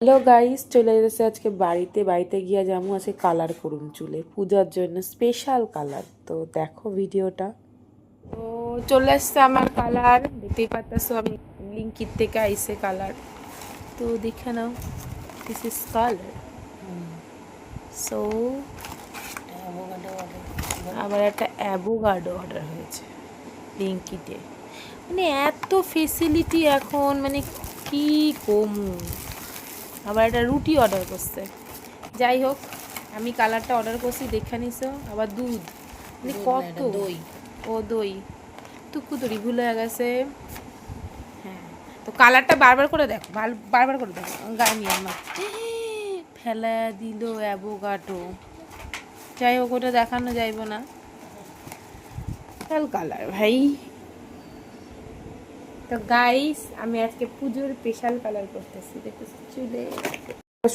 Hello guys, চলে এসেছে আজকে বাড়িতে গিয়ে যাবো আজকে কালার করুন চুলে পূজার জন্য স্পেশাল কালার। তো দেখো ভিডিওটা। তো চলে আসছে আমার কালার, দেখতেই পাচ্ছ আমি লিঙ্কির থেকে আইসে কালার। তো দেখে নাও, দিস ইজ কালার। সো আবার একটা অ্যাভোকাডো অর্ডার হয়েছে লিঙ্কিতে। মানে এত ফেসিলিটি এখন, মানে কি কমু। আবার একটা রুটি অর্ডার করছে। যাই হোক, আমি কালারটা অর্ডার করছি, দেখে নিছো। আবার দুধ, মানে কত দই, ও দই তুকুতুরি ভুলে গেছে। হ্যাঁ, তো কালারটা বারবার করে দেখো, বারবার করে দেখো। গামি আমার ফেলা দিল অ্যাভোকাডো। যাই হোক, ওটা দেখানো যাইব না। কালার ভাই। তো গাইস, আমি আজকে পুজোর স্পেশাল কালার করতেছি, দেখতেছি চুলে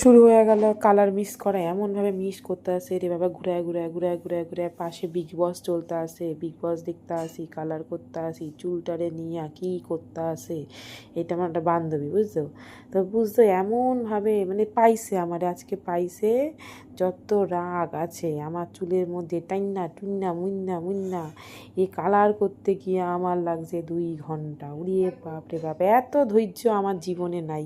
শুরু হয়ে গেল কালার মিক্স করা। এমনভাবে মিক্স করতে আসে রে বাবা, ঘুরায় পাশে বিগ বস চলতে আসে, বিগ বস দেখতে আসি, কালার করতে আসি, চুলটারে নিয়ে কী করতে আসে। এটা আমার একটা বান্ধবী, বুঝছো? তো বুঝতো এমনভাবে মানে পাইছে আমার আজকে, পাইছে যত রাগ আছে আমার চুলের মধ্যে টাইন্না টুন্না মুন্না এই কালার করতে গিয়ে আমার লাগছে 2 ঘন্টা। উড়িয়ে বাপরে বাপ, এত ধৈর্য আমার জীবনে নাই।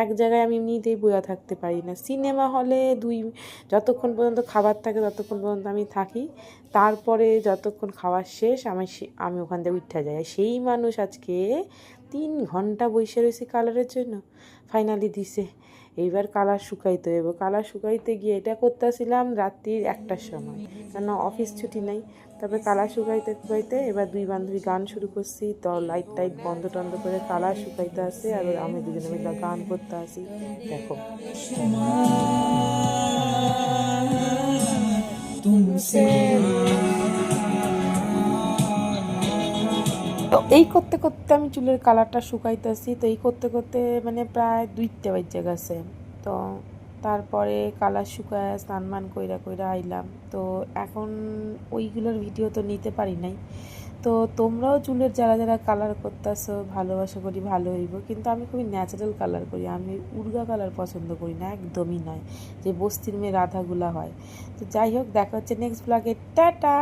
এক জায়গায় আমি এমনিতেই বয়া থাকতে পারি না। সিনেমা হলে যতক্ষণ পর্যন্ত খাবার থাকে ততক্ষণ পর্যন্ত আমি থাকি, তারপরে যতক্ষণ খাওয়ার শেষ আমি ওখান থেকে উঠে যাই। সেই মানুষ আজকে 3 ঘন্টা বসে রয়েছে কালারের জন্য। ফাইনালি দিছে। এইবার কালার শুকাইতে হইব। কালার শুকাইতে গিয়ে এটা করতেছিলাম রাত্রির 1টার সময়, কেন অফিস ছুটি নাই। তারপরে কালার শুকাইতে এবার 2 বান্ধবী গান শুরু করছি। তো লাইট টাইট বন্ধ টন্ধ করে কালার শুকাইতে আসে, আর আমি দুজনে মিলে গান করতে আসি। দেখো তো এই করতে করতে আমি চুলের কালারটা শুকাইতেছি। তো এই করতে করতে মানে প্রায় 2টা বেজে গেছে। তো তারপরে কালার শুকায় স্নান মান কইরা আইলাম। তো এখন ওইগুলোর ভিডিও তো নিতে পারি নাই। তো তোমরাও চুলের যারা কালার করতেছো ভালোবাসা করি, ভালো হইব। কিন্তু আমি খুবই ন্যাচারাল কালার করি, আমি উর্গা কালার পছন্দ করি না, একদমই নয়, যে বস্তির মেয়ে রাধাগুলা হয়। তো যাই হোক, দেখা হচ্ছে নেক্সট ব্লগে। টাটা।